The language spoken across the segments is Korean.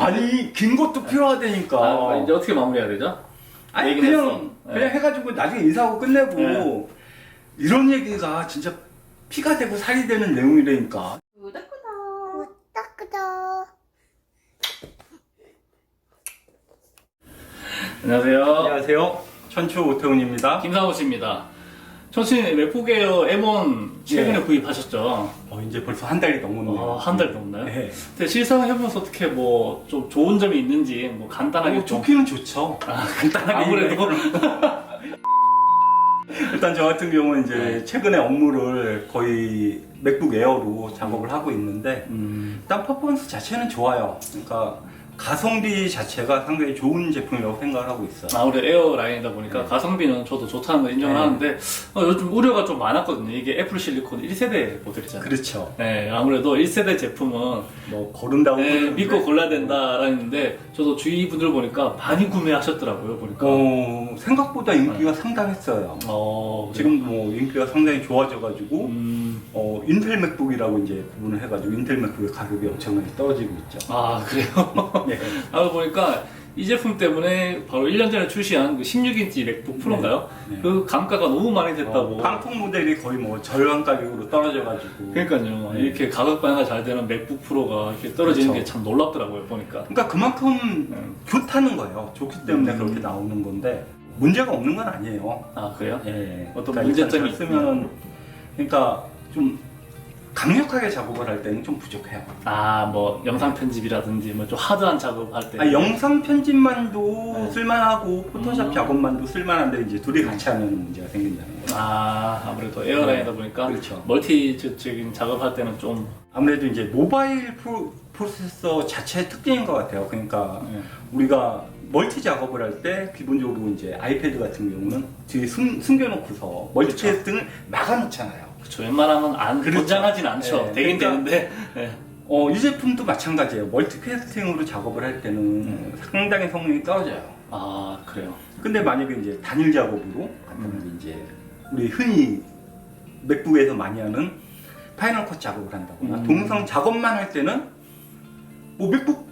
아니 긴 것도 필요하다니까. 아, 이제 어떻게 마무리해야 되죠? 아니 얘기는 그냥 했어. 그냥 해가지고 나중에 인사하고 끝내고 네. 이런 얘기가 진짜 피가 되고 살이 되는 내용이라니까. 구독구독. 안녕하세요. 안녕하세요. 천추 오태훈입니다. 김상호 씨입니다. 천수님 맥북에어 M1 최근에 네. 구입하셨죠? 이제 벌써 한 달이 넘었네요. 한 달 넘나요? 네. 근데 실상을 해보면서 어떻게 뭐 좀 좋은 점이 있는지 뭐 간단하게 좀 좋기는 좋죠. 간단하게 아무래도. 일단 저 같은 경우는 이제 네. 최근에 업무를 거의 맥북 에어로 작업을 하고 있는데 일단 퍼포먼스 자체는 좋아요. 그러니까 가성비 자체가 상당히 좋은 제품이라고 생각을 하고 있어요. 우리 에어 라인이다 보니까 네. 가성비는 저도 좋다는 걸 인정을 네. 하는데 요즘 우려가 좀 많았거든요. 이게 애플 실리콘 1세대 모델이잖아요. 그렇죠. 네, 아무래도 1세대 제품은 뭐 고른다고 네, 믿고 골라야 된다라는 건데 저도 주위 분들 보니까 많이 구매하셨더라고요. 보니까 생각보다 인기가 상당했어요. 지금도 뭐 인기가 상당히 좋아져가지고 인텔 맥북이라고 이제 구분을 해가지고 인텔 맥북의 가격이 엄청나게 떨어지고 있죠. 그래요? 네. 보니까 이 제품 때문에 바로 1년 전에 출시한 그 16인치 맥북 프로인가요? 네. 그 감가가 너무 많이 됐다고. 방통 모델이 거의 뭐 절반 가격으로 떨어져가지고. 그러니까요. 네. 이렇게 가격 반영가 잘 되는 맥북 프로가 이렇게 떨어지는 그렇죠. 게 참 놀랍더라고요. 보니까. 그러니까 그만큼 좋다는 거예요. 좋기 때문에 그렇게 나오는 건데 문제가 없는 건 아니에요. 그래요? 예. 어떤 그러니까 문제점이 일단 쓰면 그러니까 좀 강력하게 작업을 할 때는 좀 부족해요. 뭐 영상 편집이라든지 뭐 좀 하드한 작업할 때. 영상 편집만도 네. 쓸만하고 포토샵 작업만도 쓸만한데 이제 둘이 같이 하면 문제가 생긴다는 거예요. 아무래도 에어라인이다 보니까 그렇죠. 멀티적인 작업할 때는 좀 아무래도 이제 모바일 프로세서 자체의 특징인 것 같아요. 그러니까 네. 우리가 멀티 작업을 할 때 기본적으로 이제 아이패드 같은 경우는 뒤에 숨겨놓고서 멀티캐스팅을 막아놓잖아요. 그렇죠. 웬만하면 그렇죠. 권장하진 않죠. 네. 되긴 그러니까 되는데. 네. 이 제품도 마찬가지예요. 멀티캐스팅으로 작업을 할 때는 상당히 성능이 떨어져요. 그래요. 근데 만약에 이제 단일 작업으로 이제 우리 흔히 맥북에서 많이 하는 파이널 컷 작업을 한다거나 동영상 작업만 할 때는 뭐 맥북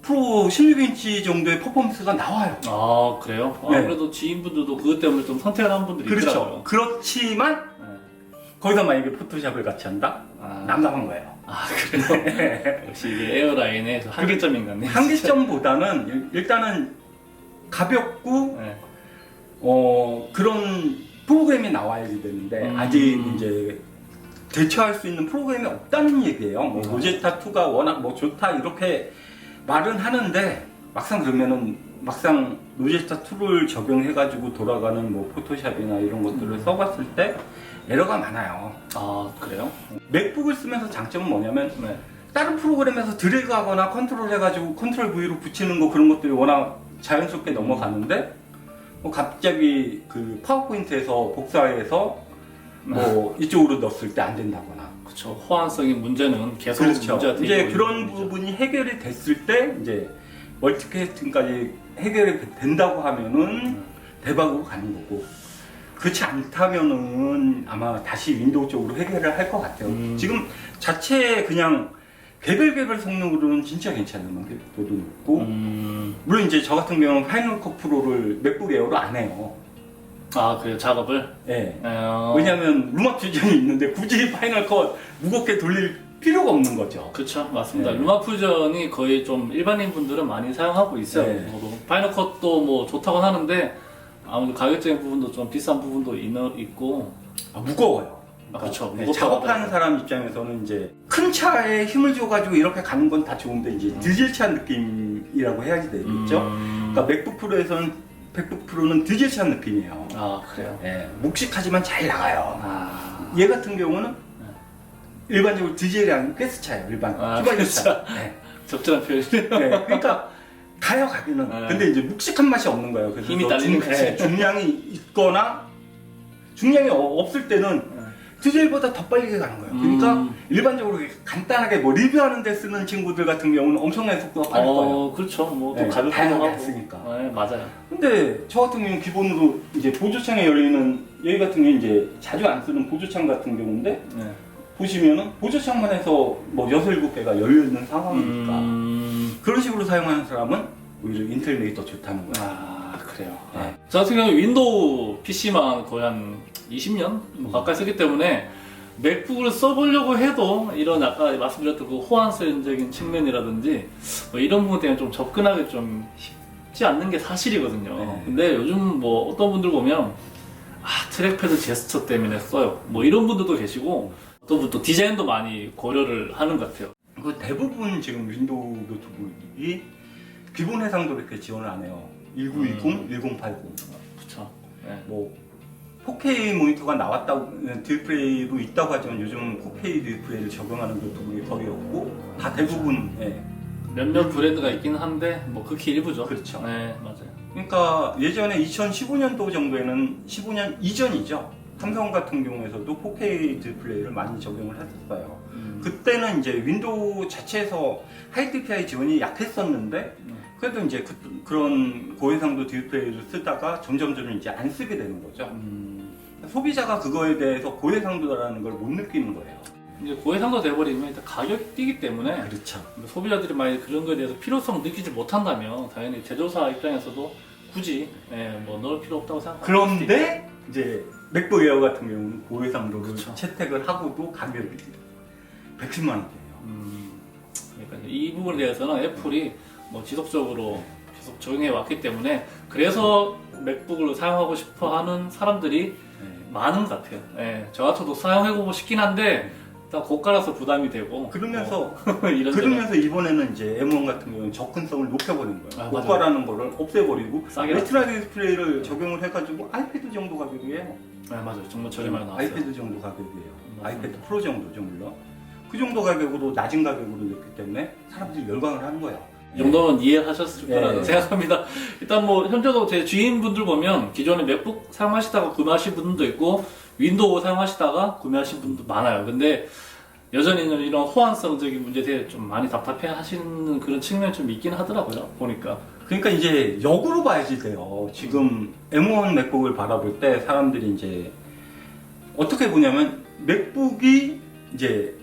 프로 16인치 정도의 퍼포먼스가 나와요. 그래요? 네. 아무래도 지인분들도 그것 때문에 좀 선택을 한 분들이 그렇죠. 있더라고요. 그렇지만 거기서 만약에 포토샵을 같이 한다? 난감한 거예요. 그래요? 역시 이게 에어라인의 한계점인 것 같네요. 한계점보다는 일단은 가볍고 네. 그런 프로그램이 나와야지 되는데 아직 이제 대처할 수 있는 프로그램이 없다는 얘기예요. 뭐 로제타 2가 워낙 뭐 좋다 이렇게 말은 하는데 막상 그러면은 막상 로제타 2를 적용해가지고 돌아가는 뭐 포토샵이나 이런 것들을 써봤을 때 에러가 많아요. 그래요? 맥북을 쓰면서 장점은 뭐냐면 네. 다른 프로그램에서 드래그하거나 컨트롤 해가지고 컨트롤 V로 붙이는 거 그런 것들이 워낙 자연스럽게 넘어가는데 뭐 갑자기 그 파워포인트에서 복사해서 뭐 이쪽으로 넣었을 때 안 된다거나. 그렇죠. 호환성의 문제는 계속 그렇죠. 문제가 되고 이제 있는 그런 부분이죠. 부분이 해결이 됐을 때 이제 멀티캐스팅까지 해결이 된다고 하면은 대박으로 가는 거고. 그렇지 않다면은 아마 다시 윈도우 쪽으로 해결을 할 것 같아요. 지금 자체 그냥 개별 성능으로는 진짜 괜찮은 만큼도도 높고 물론 이제 저 같은 경우는 파이널 컷 프로를 맥북 에어로 안 해요. 그래요? 작업을? 예. 왜냐하면 루마 퓨전이 있는데 굳이 파이널 컷 무겁게 돌릴 필요가 없는 거죠. 그렇죠. 맞습니다. 네. 루마 퓨전이 거의 좀 일반인 분들은 많이 사용하고 있어요. 네. 저도 파이널 컷도 뭐 좋다고 하는데 아무래도 가격적인 부분도 좀 비싼 부분도 있고. 무거워요. 그렇죠. 네, 작업하는 사람 입장에서는 이제 큰 차에 힘을 줘가지고 이렇게 가는 건 다 좋은데 이제 디젤차 느낌이라고 해야지 되겠죠. 그러니까 맥북 프로는 디젤차 느낌이에요. 그래요? 예, 묵직하지만 잘 나가요. 얘 같은 경우는 일반적으로 디젤이 아니고 가스차예요. 일반 휘발유차. 네. 적절한 표현이네요. 네, 그러니까 가요 가기는. 근데 이제 묵직한 맛이 없는 거예요. 그래서 힘이 딸리는 거지. 중량이 있거나 중량이 없을 때는 디젤보다 더 빨리 가는 거예요. 그러니까 일반적으로 간단하게 뭐 리뷰하는 데 쓰는 친구들 같은 경우는 엄청나게 속도가 빠를 거예요. 그렇죠. 뭐 또 네, 가볍게 다양하게 하고. 안 쓰니까. 네, 맞아요. 근데 저 같은 경우는 기본으로 이제 보조창에 열리는 여기 같은 경우 이제 자주 안 쓰는 보조창 같은 경우인데 보시면은 보조창만 해서 뭐 6, 7개가 열려있는 상황이니까 그런 식으로 사용하는 사람은 오히려 인텔 메이 더 좋다는 거야. 아 그래요. 네. 저 같은 경우 윈도우 PC만 거의 한 20년 가까이 쓰기 때문에 맥북을 써보려고 해도 이런 아까 말씀드렸던 그 호환성적인 측면이라든지 뭐 이런 부분 때문에 좀 접근하기 좀 쉽지 않는 게 사실이거든요. 네. 근데 요즘 뭐 어떤 분들 보면 트랙패드 제스처 때문에 써요. 뭐 이런 분들도 계시고 어떤 분도 디자인도 많이 고려를 하는 것 같아요. 그 대부분 지금 윈도우 노트북이 기본 해상도 이렇게 지원을 안 해요. 1920, 1080. 그쵸. 네. 뭐 4K 모니터가 나왔다고 디스플레이도 있다고 하지만 요즘 4K 디스플레이를 적용하는 노트북이 거의 없고 다 대부분 몇몇 브랜드가 있긴 한데 뭐 극히 일부죠. 그렇죠. 네, 맞아요. 그러니까 예전에 2015년도 정도에는 15년 이전이죠. 삼성 같은 경우에서도 4K 디스플레이를 많이 적용을 했었어요. 그때는 이제 윈도우 자체에서 하이 DPI 지원이 약했었는데 그래도 이제 그런 고해상도 디스플레이를 쓰다가 점점 이제 안 쓰게 되는 거죠. 소비자가 그거에 대해서 고해상도라는 걸 못 느끼는 거예요. 이제 고해상도 돼버리면 일단 가격이 뛰기 때문에 그렇죠. 소비자들이 만약 그런 거에 대해서 필요성을 느끼지 못한다면 당연히 제조사 입장에서도 굳이 뭐 넣을 필요 없다고 생각합니다. 그런데 이제 맥북 에어 같은 경우는 고해상도를 그렇죠. 채택을 하고도 가격이 110만 원대예요. 그러니까 이 부분에 대해서는 애플이 뭐 지속적으로 계속 적용해 왔기 때문에 그래서 맥북을 사용하고 싶어하는 사람들이 많은 것 같아요. 저 같아도 사용해보고 싶긴 한데 일단 고가라서 부담이 되고 그러면서 이런 그러면서 이번에는 이제 M1 같은 경우는 접근성을 높여버린 거예요. 아, 고가라는 거를 없애버리고 싸게 레티나 디스플레이를 적용을 해가지고 아이패드 정도 가격이에요. 네, 맞아요. 정말 저렴하게 나왔어요. 아이패드 정도 가격이에요. 맞습니다. 아이패드 프로 정도죠 물론. 그 정도 가격으로 낮은 가격으로 냈기 때문에 사람들이 열광을 하는 거예요. 이 정도면 이해하셨을 거라고 네. 생각합니다. 일단 뭐 현재도 제 지인분들 보면 기존에 맥북 사용하시다가 구매하신 분들도 있고 윈도우 사용하시다가 구매하신 분도 많아요. 근데 여전히는 이런 호환성적인 문제에 대해 좀 많이 답답해 하시는 그런 측면이 좀 있긴 하더라고요. 보니까. 그러니까 이제 역으로 봐야지 돼요. 지금 M1 맥북을 바라볼 때 사람들이 이제 어떻게 보냐면 맥북이 이제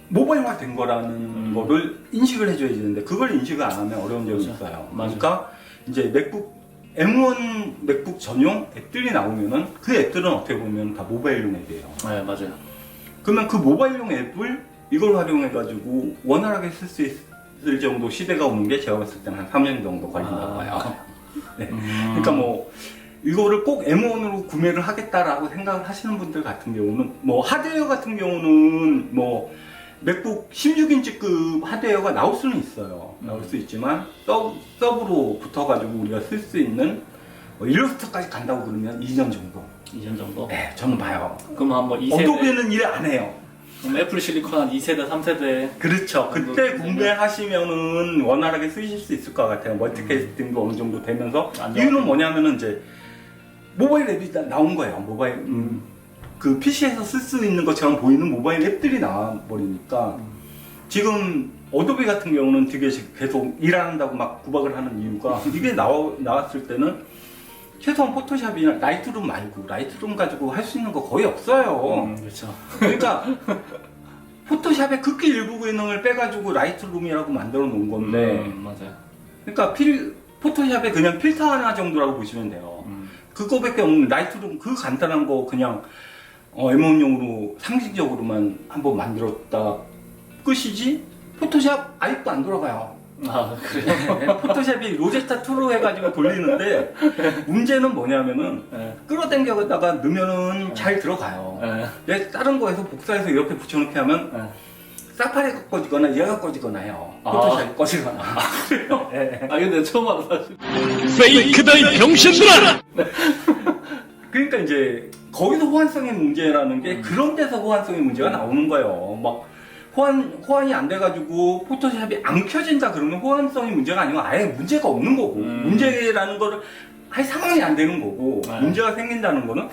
모바일화 된 거라는 거를 인식을 해줘야 되는데 그걸 인식을 안 하면 어려운 점이 그렇죠. 있어요. 맞아요. 그러니까 이제 맥북 M1 맥북 전용 앱들이 나오면은 그 앱들은 어떻게 보면 다 모바일용 앱이에요. 네, 맞아요. 그러면 그 모바일용 앱을 이걸 활용해가지고 원활하게 쓸 수 있을 정도 시대가 오는 게 제가 봤을 때는 한 3년 정도 걸린다고 봐요. 네. 그러니까 뭐 이거를 꼭 M1으로 구매를 하겠다라고 생각을 하시는 분들 같은 경우는 뭐 하드웨어 같은 경우는 뭐 맥북 16인치급 하드웨어가 나올 수는 있어요. 나올 수 있지만 서브로 붙어가지고 우리가 쓸 수 있는 뭐 일러스트까지 간다고 그러면 2년 정도. 2년 정도? 네, 저는 봐요. 그럼 한뭐 2세대? 어도비는 일 안 해요. 그럼 애플 실리콘 한 2세대, 3세대? 그렇죠. 그때 구매하시면은 원활하게 쓰실 수 있을 것 같아요. 멀티캐스팅도 어느 정도 되면서. 이유는 뭐냐면은 이제 모바일 앱이 나온 거예요. 모바일 그 PC에서 쓸 수 있는 것처럼 보이는 모바일 앱들이 나와버리니까 지금 어도비 같은 경우는 되게 계속 일 안 한다고 막 구박을 하는 이유가 이게 나왔을 때는 최소한 포토샵이나 라이트룸 말고 라이트룸 가지고 할 수 있는 거 거의 없어요. 그렇죠. 그러니까 포토샵의 극히 일부 기능을 빼가지고 라이트룸이라고 만들어 놓은 건데 맞아요. 그러니까 포토샵에 그냥 필터 하나 정도라고 보시면 돼요. 그거밖에 없는 라이트룸 그 간단한 거 그냥 M1용으로 상식적으로만 한번 만들었다 끝이지 포토샵 아직도 안 돌아가요. 아, 그래요? 포토샵이 로제타 2로 해가지고 돌리는데 문제는 뭐냐면은 끌어당겨다가 넣으면은 잘 들어가요. 다른 거에서 복사해서 이렇게 붙여놓게 하면 사파리가 꺼지거나 얘가 꺼지거나 해요. 포토샵이 꺼지거나. 그래요? 네. 근데 처음 알아, 사실. 페이크다 이 병신들아! 그러니까 이제 거기서 호환성의 문제라는 게 그런 데서 호환성의 문제가 나오는 거예요. 막 호환이 안 돼가지고 포토샵이 안 켜진다 그러면 호환성이 문제가 아니고 아예 문제가 없는 거고 문제라는 거를 할 상황이 안 되는 거고 문제가 생긴다는 거는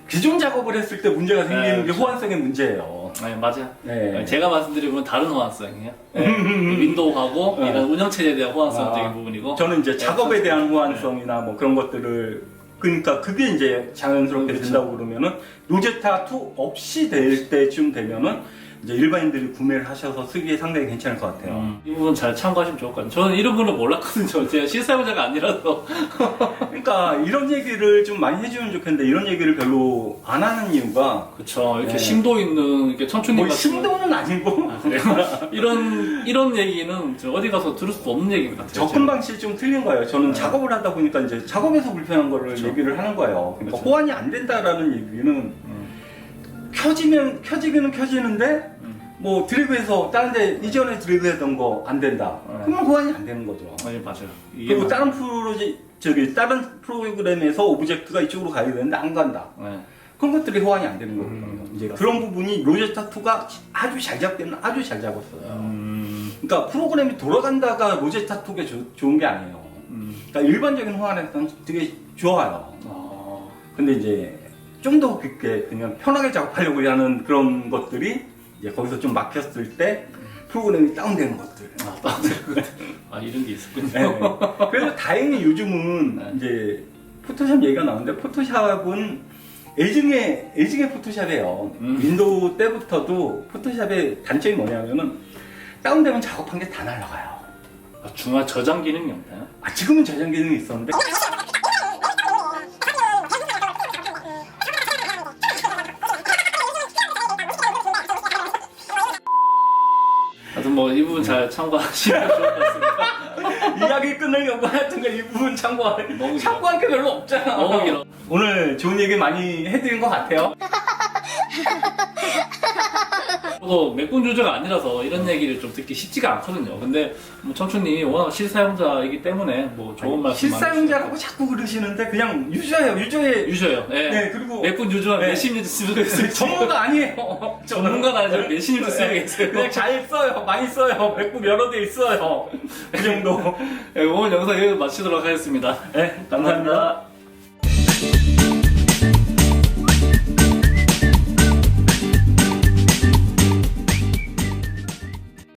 기존 작업을 했을 때 문제가 생기는 게 호환성의 문제예요. 네, 맞아요. 네. 제가 말씀드린 건 다른 호환성이에요. 윈도우하고 이런 운영체제에 대한 호환성적인 부분이고 저는 이제 작업에 대한 호환성이나 뭐 그런 것들을 그러니까 그게 이제 자연스럽게 그렇죠. 된다고 그러면은 로제타 2 없이 될 때쯤 되면은 이제 일반인들이 구매를 하셔서 쓰기에 상당히 괜찮을 것 같아요. 이 부분 잘 참고하시면 좋을 것 같아요. 저는 이런 거는 몰랐거든요. 제가 실사용자가 아니라서. 그러니까 이런 얘기를 좀 많이 해주면 좋겠는데 이런 얘기를 별로 안 하는 이유가 그쵸. 이렇게 네. 심도 있는 이렇게 청춘님 뭐 같은. 심도는 아니고 그래요? 이런 얘기는 저 어디 가서 들을 수도 없는 얘기 같아요. 접근 방식이 좀 틀린 거예요. 저는 네. 작업을 하다 보니까 이제 작업에서 불편한 거를 그쵸. 얘기를 하는 거예요. 그러니까 그쵸. 호환이 안 된다라는 얘기는 켜지기는 켜지는데 뭐 드래그해서 다른 데 이전에 드래그했던 거 안 된다. 네. 그러면 호환이 안 되는 거죠. 아니 맞아요. 이게 그리고 맞아요. 다른 프로그램에서 오브젝트가 이쪽으로 가야 되는데 안 간다. 네. 그런 것들이 호환이 안 되는 거거든요. 이제 그런 부분이 로제스타 2가 아주 잘 잡기는 아주 잘 잡았어요. 그러니까 프로그램이 돌아간다가 로제스타 2가 좋은 게 아니에요. 그러니까 일반적인 호환에서는 되게 좋아요. 근데 이제 좀 더 그렇게 그냥 편하게 작업하려고 하는 그런 것들이 이제 거기서 좀 막혔을 때 프로그램이 다운되는 것들. 이런 게 있었군요. 네. 그래서 다행히 요즘은 이제 포토샵 얘기가 나오는데 포토샵은 애증의 포토샵이에요. 윈도우 때부터도 포토샵의 단점이 뭐냐면은 다운되면 작업한 게 다 날아가요. 중화 저장 기능이 없나요? 지금은 저장 기능이 있었는데 하여튼 뭐 이 부분 잘 참고하시면 좋을 것 같습니다. 이야기 끊으려고 하여튼 이 부분 참고할 게 별로 없잖아. 너무 길어. 오늘 좋은 얘기 많이 해드린 것 같아요. 저도 맥군 유저가 아니라서 이런 얘기를 좀 듣기 쉽지가 않거든요. 근데 뭐 청춘님이 워낙 실사용자이기 때문에 뭐 좋은 말씀 실사용자라고 자꾸 그러시는데 그냥 유저예요. 유저예요. 예. 네, 그리고 맥군 유저는 네. 몇십 년 쓰고 계세요. 전문가 아니에요. 전문가는 아니죠. 몇십 년 쓰고 계세요. 그냥 잘 써요. 많이 써요. 맥북 여러 대 있어요. 그 정도. 예, 오늘 영상 여기서 마치도록 하겠습니다. 네, 감사합니다.